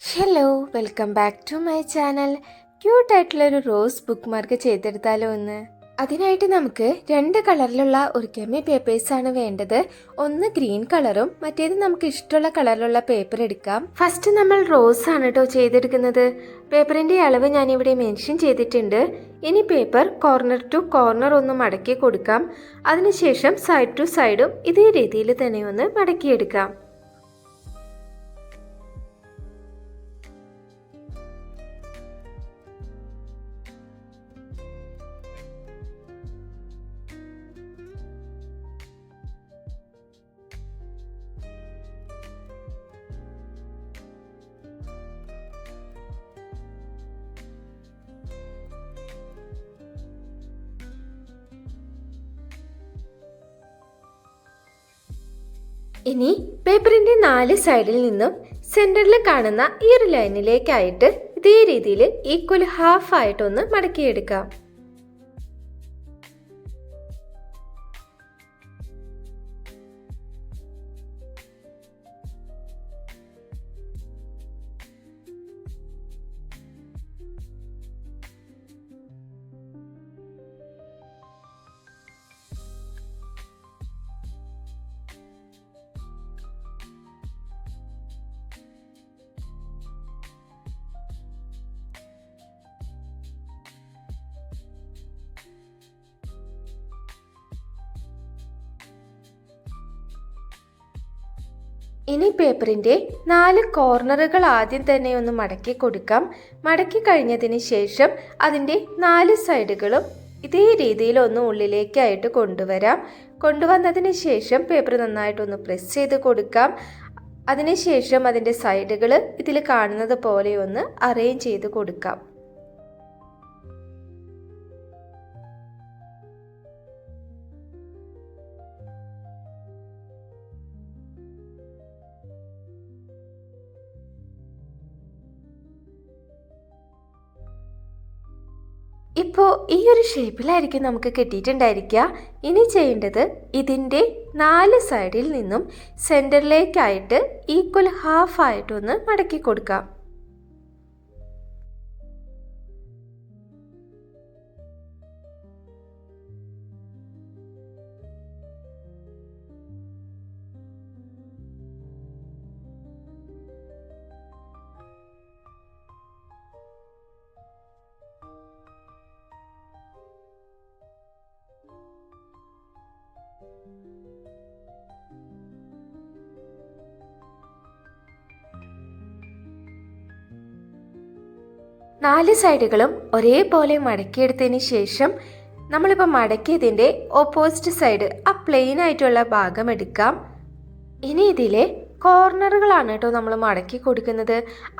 Hello, welcome back to my channel. ക്യൂട്ടായിട്ടുള്ളൊരു rose bookmark ചെയ്തെടുത്താലോ ഒന്ന്. അതിനായിട്ട് നമുക്ക് രണ്ട് കളറിലുള്ള ഒരു കെമി പേപ്പേഴ്സാണ് വേണ്ടത്. ഒന്ന് ഗ്രീൻ കളറും മറ്റേത് നമുക്ക് ഇഷ്ടമുള്ള കളറിലുള്ള പേപ്പർ എടുക്കാം. ഫസ്റ്റ് നമ്മൾ റോസ് ആണ് കേട്ടോ ചെയ്തെടുക്കുന്നത്. പേപ്പറിന്റെ അളവ് ഞാനിവിടെ മെൻഷൻ ചെയ്തിട്ടുണ്ട്. ഇനി പേപ്പർ കോർണർ ടു കോർണർ ഒന്ന് മടക്കി കൊടുക്കാം. അതിനുശേഷം സൈഡ് ടു സൈഡും ഇതേ രീതിയിൽ തന്നെ ഒന്ന് മടക്കിയെടുക്കാം. ഇനി പേപ്പറിന്റെ 4 സൈഡിൽ നിന്നും സെന്ററിൽ കാണുന്ന ഈ ഒരു ലൈനിലേക്കായിട്ട് ഇതേ രീതിയിൽ ഈക്വൽ ഹാഫ് ആയിട്ടൊന്ന് മടക്കിയെടുക്കാം. ഇനി പേപ്പറിന്റെ 4 കോർണറുകൾ ആദ്യം തന്നെ ഒന്ന് മടക്കി കൊടുക്കാം. മടക്കി കഴിഞ്ഞതിന് ശേഷം അതിന്റെ 4 സൈഡുകളും ഇതേ രീതിയിൽ ഒന്ന് ഉള്ളിലേക്കായിട്ട് കൊണ്ടുവരാം. കൊണ്ടുവന്നതിന് ശേഷം പേപ്പർ നന്നായിട്ടൊന്ന് പ്രസ് ചെയ്ത് കൊടുക്കാം. അതിനുശേഷം അതിന്റെ സൈഡുകൾ ഇതിൽ കാണുന്നത് പോലെ ഒന്ന് അറേഞ്ച് ചെയ്ത് കൊടുക്കാം. ഇപ്പോൾ ഈ ഒരു ഷേപ്പിലായിരിക്കും നമുക്ക് കിട്ടിയിട്ടുണ്ടായിരിക്കുക. ഇനി ചെയ്യേണ്ടത് ഇതിൻ്റെ 4 സൈഡിൽ നിന്നും സെൻറ്ററിലേക്കായിട്ട് ഈക്വൽ ഹാഫ് ആയിട്ടൊന്ന് മടക്കി കൊടുക്കാം. നാല് സൈഡുകളും ഒരേപോലെ മടക്കിയെടുത്തതിന് ശേഷം നമ്മളിപ്പോൾ മടക്കിയതിൻ്റെ ഓപ്പോസിറ്റ് സൈഡ് ആ പ്ലെയിൻ ആയിട്ടുള്ള ഭാഗം എടുക്കാം. ഇനി ഇതിലെ കോർണറുകളാണ് കേട്ടോ നമ്മൾ മടക്കി കൊടുക്കുന്നത്.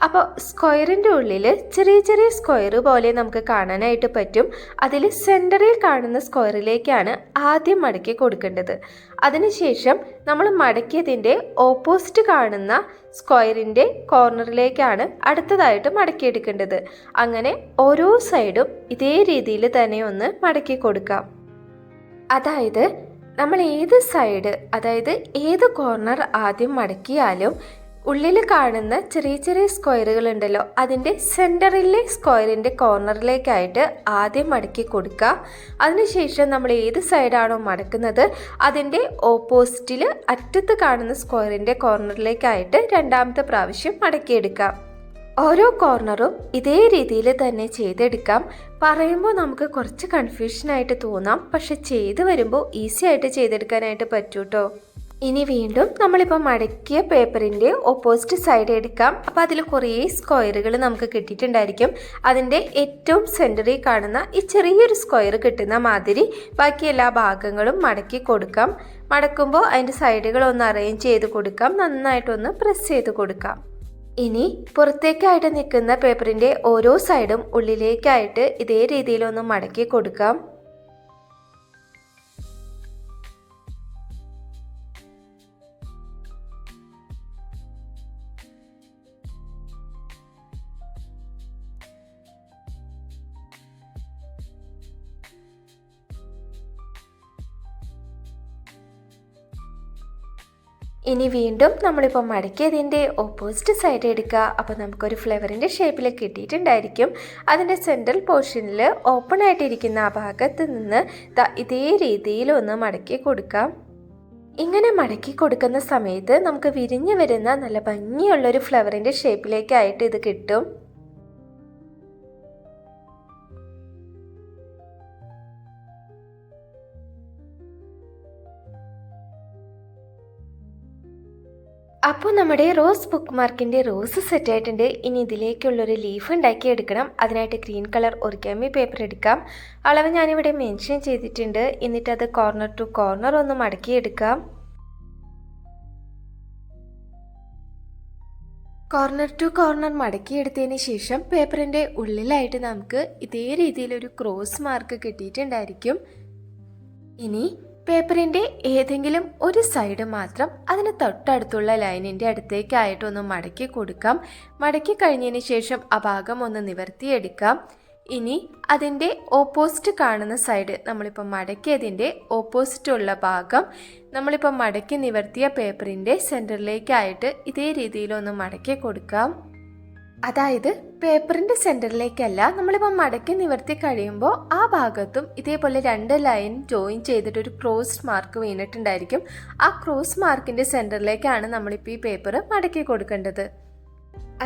അപ്പോൾ സ്ക്വയറിൻ്റെ ഉള്ളിൽ ചെറിയ ചെറിയ സ്ക്വയർ പോലെ നമുക്ക് കാണാനായിട്ട് പറ്റും. അതിൽ സെൻറ്ററിൽ കാണുന്ന സ്ക്വയറിലേക്കാണ് ആദ്യം മടക്കി കൊടുക്കേണ്ടത്. അതിനുശേഷം നമ്മൾ മടക്കിയതിൻ്റെ ഓപ്പോസിറ്റ് കാണുന്ന സ്ക്വയറിൻ്റെ കോർണറിലേക്കാണ് അടുത്തതായിട്ട് മടക്കിയെടുക്കേണ്ടത്. അങ്ങനെ ഓരോ സൈഡും ഇതേ രീതിയിൽ തന്നെ ഒന്ന് മടക്കി കൊടുക്കാം. അതായത് നമ്മൾ ഏത് സൈഡ്, അതായത് ഏത് കോർണർ ആദ്യം മടക്കിയാലും ഉള്ളിൽ കാണുന്ന ചെറിയ ചെറിയ സ്ക്വയറുകൾ ഉണ്ടല്ലോ, അതിൻ്റെ സെൻറ്ററിലെ സ്ക്വയറിൻ്റെ കോർണറിലേക്കായിട്ട് ആദ്യം മടക്കി കൊടുക്കുക. അതിനുശേഷം നമ്മൾ ഏത് സൈഡാണോ മടക്കുന്നത് അതിൻ്റെ ഓപ്പോസിറ്റിൽ അറ്റത്ത് കാണുന്ന സ്ക്വയറിൻ്റെ കോർണറിലേക്കായിട്ട് രണ്ടാമത്തെ പ്രാവശ്യം മടക്കിയെടുക്കാം. ഓരോ കോർണറും ഇതേ രീതിയിൽ തന്നെ ചെയ്തെടുക്കാം. പറയുമ്പോൾ നമുക്ക് കുറച്ച് കൺഫ്യൂഷനായിട്ട് തോന്നാം, പക്ഷെ ചെയ്ത് വരുമ്പോൾ ഈസി ആയിട്ട് ചെയ്തെടുക്കാനായിട്ട് പറ്റൂട്ടോ. ഇനി വീണ്ടും നമ്മളിപ്പോൾ മടക്കിയ പേപ്പറിൻ്റെ ഓപ്പോസിറ്റ് സൈഡ് എടുക്കാം. അപ്പോൾ അതിൽ കുറേ സ്ക്വയറുകൾ നമുക്ക് കിട്ടിയിട്ടുണ്ടായിരിക്കും. അതിൻ്റെ ഏറ്റവും സെൻറ്ററിൽ കാണുന്ന ഈ ചെറിയൊരു സ്ക്വയർ കിട്ടുന്ന മാതിരി ബാക്കി എല്ലാ ഭാഗങ്ങളും മടക്കി കൊടുക്കാം. മടക്കുമ്പോൾ അതിൻ്റെ സൈഡുകളൊന്ന് അറേഞ്ച് ചെയ്ത് കൊടുക്കാം. നന്നായിട്ടൊന്ന് പ്രസ് ചെയ്ത് കൊടുക്കാം. ഇനി പുറത്തേക്കായിട്ട് നിൽക്കുന്ന പേപ്പറിൻ്റെ ഓരോ സൈഡും ഉള്ളിലേക്കായിട്ട് ഇതേ രീതിയിലൊന്ന് മടക്കി കൊടുക്കാം. ഇനി വീണ്ടും നമ്മളിപ്പോൾ മടക്കിയതിൻ്റെ ഓപ്പോസിറ്റ് സൈഡ് എടുക്കുക. അപ്പോൾ നമുക്കൊരു ഫ്ലവറിൻ്റെ ഷേപ്പിൽ കിട്ടിയിട്ടുണ്ടായിരിക്കും. അതിൻ്റെ സെൻട്രൽ പോർഷനിൽ ഓപ്പൺ ആയിട്ടിരിക്കുന്ന ആ ഭാഗത്ത് നിന്ന് ഇതേ രീതിയിൽ ഒന്ന് മടക്കി കൊടുക്കാം. ഇങ്ങനെ മടക്കി കൊടുക്കുന്ന സമയത്ത് നമുക്ക് വിരിഞ്ഞു വരുന്ന നല്ല ഭംഗിയുള്ളൊരു ഫ്ലവറിൻ്റെ ഷേപ്പിലേക്കായിട്ട് ഇത് കിട്ടും. അപ്പോൾ നമ്മുടെ റോസ് ബുക്ക് മാർക്കിൻ്റെ റോസ് സെറ്റ് ആയിട്ടുണ്ട്. ഇനി ഇതിലേക്കുള്ളൊരു ലീഫ് ഉണ്ടാക്കിയെടുക്കണം. അതിനായിട്ട് ഗ്രീൻ കളർ ഒറിഗാമി പേപ്പർ എടുക്കാം. അളവ് ഞാനിവിടെ മെൻഷൻ ചെയ്തിട്ടുണ്ട്. എന്നിട്ട് അത് കോർണർ ടു കോർണർ ഒന്ന് മടക്കിയെടുക്കാം. കോർണർ ടു കോർണർ മടക്കിയെടുത്തതിന് ശേഷം പേപ്പറിൻ്റെ ഉള്ളിലായിട്ട് നമുക്ക് ഇതേ രീതിയിലൊരു ക്രോസ് മാർക്ക് കിട്ടിയിട്ടുണ്ടായിരിക്കും. ഇനി പേപ്പറിൻ്റെ ഏതെങ്കിലും ഒരു സൈഡ് മാത്രം അതിന് തൊട്ടടുത്തുള്ള ലൈനിൻ്റെ അടുത്തേക്കായിട്ടൊന്ന് മടക്കി കൊടുക്കാം. മടക്കി കഴിഞ്ഞതിന് ശേഷം ആ ഭാഗം ഒന്ന് നിവർത്തിയെടുക്കാം. ഇനി അതിൻ്റെ ഓപ്പോസിറ്റ് കാണുന്ന സൈഡ് നമ്മളിപ്പോൾ മടക്കിയതിൻ്റെ ഓപ്പോസിറ്റുള്ള ഭാഗം നമ്മളിപ്പോൾ മടക്കി നിവർത്തിയ പേപ്പറിൻ്റെ സെൻറ്ററിലേക്കായിട്ട് ഇതേ രീതിയിലൊന്ന് മടക്കി കൊടുക്കാം. അതായത് പേപ്പറിൻ്റെ സെൻറ്ററിലേക്കല്ല, നമ്മളിപ്പോൾ മടക്കി നിവർത്തി കഴിയുമ്പോൾ ആ ഭാഗത്തും ഇതേപോലെ 2 ലൈൻ ജോയിൻ ചെയ്തിട്ടൊരു ക്രോസ് മാർക്ക് വീണിട്ടുണ്ടായിരിക്കും. ആ ക്രോസ് മാർക്കിൻ്റെ സെൻറ്ററിലേക്കാണ് നമ്മളിപ്പോൾ ഈ പേപ്പർ മടക്കി കൊടുക്കേണ്ടത്.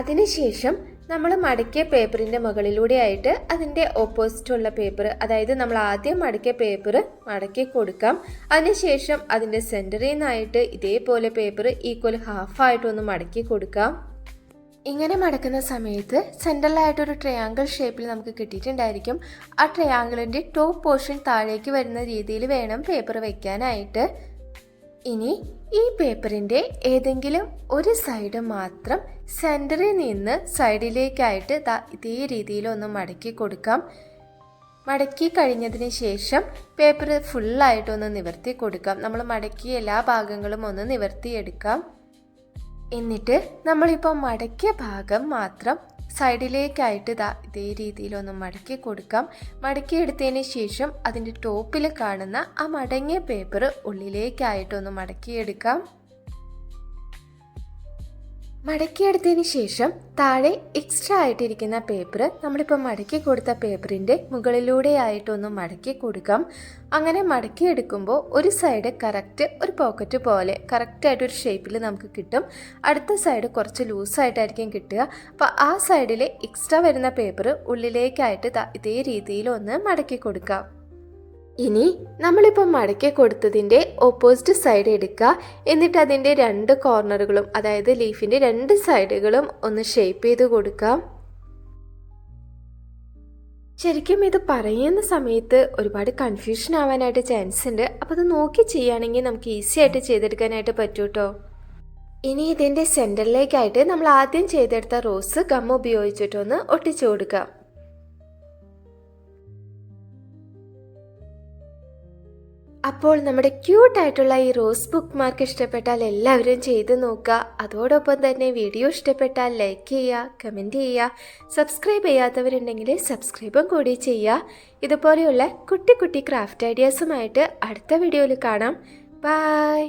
അതിനുശേഷം നമ്മൾ മടക്കിയ പേപ്പറിൻ്റെ മുകളിലൂടെ ആയിട്ട് അതിൻ്റെ ഓപ്പോസിറ്റുള്ള പേപ്പർ, അതായത് നമ്മൾ ആദ്യം മടക്കിയ പേപ്പർ മടക്കി കൊടുക്കാം. അതിനുശേഷം അതിൻ്റെ സെൻറ്ററിൽ നിന്നായിട്ട് ഇതേപോലെ പേപ്പർ ഈക്വൽ ഹാഫായിട്ടൊന്ന് മടക്കി കൊടുക്കാം. ഇങ്ങനെ മടക്കുന്ന സമയത്ത് സെൻട്രലായിട്ടൊരു ട്രയാങ്കിൾ ഷേപ്പിൽ നമുക്ക് കിട്ടിയിട്ടുണ്ടായിരിക്കും. ആ ട്രയാങ്കിളിൻ്റെ ടോപ്പ് പോർഷൻ താഴേക്ക് വരുന്ന രീതിയിൽ വേണം പേപ്പർ വയ്ക്കാനായിട്ട്. ഇനി ഈ പേപ്പറിൻ്റെ ഏതെങ്കിലും ഒരു സൈഡ് മാത്രം സെൻറ്ററിൽ നിന്ന് സൈഡിലേക്കായിട്ട് ഇതേ രീതിയിലൊന്ന് മടക്കി കൊടുക്കാം. മടക്കി കഴിഞ്ഞതിന് ശേഷം പേപ്പർ ഫുള്ളായിട്ടൊന്ന് നിവർത്തി കൊടുക്കാം. നമ്മൾ മടക്കിയ എല്ലാ ഭാഗങ്ങളും ഒന്ന് നിവർത്തിയെടുക്കാം. എന്നിട്ട് നമ്മളിപ്പോൾ മടക്കിയ ഭാഗം മാത്രം സൈഡിലേക്കായിട്ട് ഇതേ രീതിയിലൊന്ന് മടക്കി കൊടുക്കാം. മടക്കിയെടുത്തതിന് ശേഷം അതിൻ്റെ ടോപ്പിൽ കാണുന്ന ആ മടങ്ങിയ പേപ്പർ ഉള്ളിലേക്കായിട്ടൊന്ന് മടക്കിയെടുക്കാം. മടക്കിയെടുത്തതിന് ശേഷം താഴെ എക്സ്ട്രാ ആയിട്ടിരിക്കുന്ന പേപ്പർ നമ്മളിപ്പോൾ മടക്കി കൊടുത്ത പേപ്പറിൻ്റെ മുകളിലൂടെ ആയിട്ടൊന്ന് മടക്കി കൊടുക്കാം. അങ്ങനെ മടക്കിയെടുക്കുമ്പോൾ ഒരു സൈഡ് കറക്റ്റ് ഒരു പോക്കറ്റ് പോലെ കറക്റ്റായിട്ടൊരു ഷേപ്പിൽ നമുക്ക് കിട്ടും. അടുത്ത സൈഡ് കുറച്ച് ലൂസായിട്ടായിരിക്കും കിട്ടുക. അപ്പോൾ ആ സൈഡിൽ എക്സ്ട്രാ വരുന്ന പേപ്പർ ഉള്ളിലേക്കായിട്ട് ഇതേ രീതിയിൽ ഒന്ന് മടക്കി കൊടുക്കാം. ഇനി നമ്മളിപ്പോൾ മടക്കി കൊടുത്തതിൻ്റെ ഓപ്പോസിറ്റ് സൈഡ് എടുക്കുക. എന്നിട്ട് അതിൻ്റെ 2 കോർണറുകളും, അതായത് ലീഫിൻ്റെ 2 സൈഡുകളും ഒന്ന് ഷേപ്പ് ചെയ്ത് കൊടുക്കാം. ശരിക്കും ഇത് പറയുന്ന സമയത്ത് ഒരുപാട് കൺഫ്യൂഷൻ ആവാനായിട്ട് ചാൻസ് ഉണ്ട്. അപ്പോൾ അത് നോക്കി ചെയ്യുകയാണെങ്കിൽ നമുക്ക് ഈസി ആയിട്ട് ചെയ്തെടുക്കാനായിട്ട് പറ്റൂ കേട്ടോ. ഇനി ഇതിൻ്റെ സെൻറ്ററിലേക്കായിട്ട് നമ്മൾ ആദ്യം ചെയ്തെടുത്ത റോസ് ഗം ഉപയോഗിച്ചിട്ടൊന്ന് ഒട്ടിച്ചു കൊടുക്കാം. അപ്പോൾ നമ്മുടെ ക്യൂട്ടായിട്ടുള്ള ഈ റോസ് ബുക്ക് മാർക്ക് ഇഷ്ടപ്പെട്ടാൽ എല്ലാവരും ചെയ്ത് നോക്കുക. അതോടൊപ്പം തന്നെ വീഡിയോ ഇഷ്ടപ്പെട്ടാൽ ലൈക്ക് ചെയ്യുക, കമൻറ്റ് ചെയ്യുക. സബ്സ്ക്രൈബ് ചെയ്യാത്തവരുണ്ടെങ്കിൽ സബ്സ്ക്രൈബും കൂടി ചെയ്യുക. ഇതുപോലെയുള്ള കുട്ടി കുട്ടി ക്രാഫ്റ്റ് ഐഡിയാസുമായിട്ട് അടുത്ത വീഡിയോയിൽ കാണാം. ബൈ.